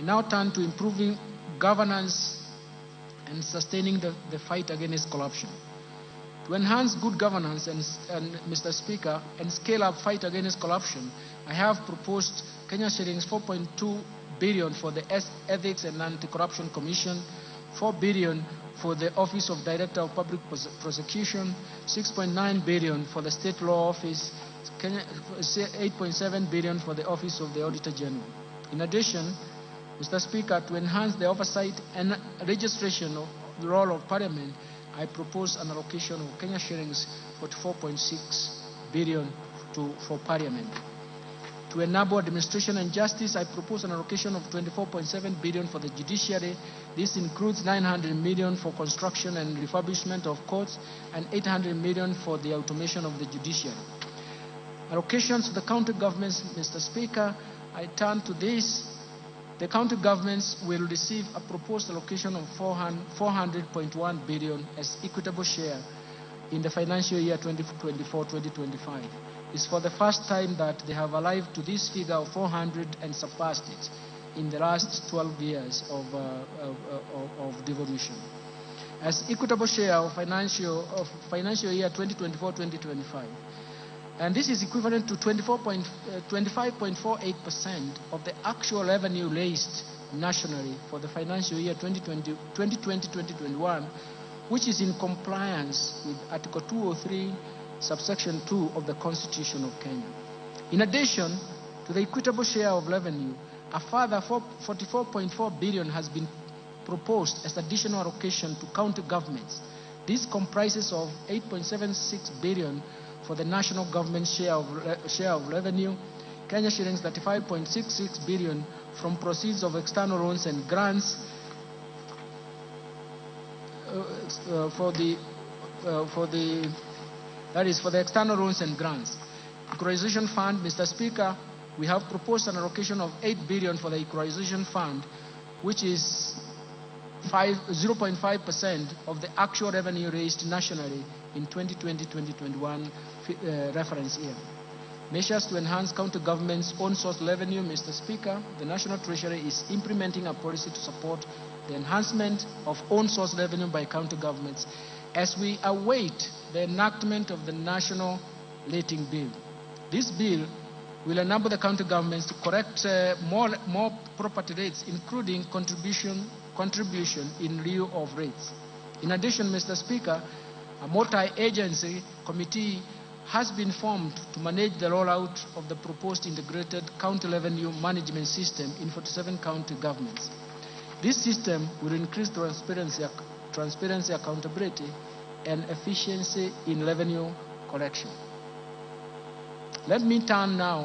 now turn to improving governance and sustaining the fight against corruption. To enhance good governance and Mr. Speaker, and scale up fight against corruption, I have proposed Kenya shillings 4.2 billion for the Ethics and Anti-Corruption Commission, 4 billion for the Office of Director of Public Prosecution, 6.9 billion for the State Law Office, 8.7 billion for the Office of the Auditor General. In addition, Mr. Speaker, to enhance the oversight and registration of the role of Parliament, I propose an allocation of Kenya shillings 44.6 billion for Parliament. To enable administration and justice, I propose an allocation of 24.7 billion for the judiciary. This includes 900 million for construction and refurbishment of courts and 800 million for the automation of the judiciary. Allocations to the county governments, Mr. Speaker, I turn to this. The county governments will receive a proposed allocation of 400.1 billion as equitable share in the financial year 2024-2025. It's for the first time that they have arrived to this figure of 400 and surpassed it in the last 12 years of devolution. As equitable share of financial year 2024-2025. And this is equivalent to 25.48% of the actual revenue raised nationally for the financial year 2020-2021, which is in compliance with Article 203, subsection 2 of the Constitution of Kenya. In addition to the equitable share of revenue, a further 44.4 billion has been proposed as additional allocation to county governments. This comprises of 8.76 billion for the national government share of revenue, Kenya shillings 35.66 billion from proceeds of external loans and grants for the external loans and grants. Equalization Fund, Mr. Speaker, we have proposed an allocation of 8 billion for the Equalization Fund, which is 0.5% of the actual revenue raised nationally in 2020-2021 reference year. Measures to enhance county government's own source revenue, Mr. Speaker, the National Treasury is implementing a policy to support the enhancement of own source revenue by county governments as we await the enactment of the National Rating Bill. This bill will enable the county governments to correct more property rates, including contribution in lieu of rates. In addition, Mr. Speaker, a multi-agency committee has been formed to manage the rollout of the proposed integrated county revenue management system in 47 county governments. This system will increase transparency, accountability, and efficiency in revenue collection. Let me turn now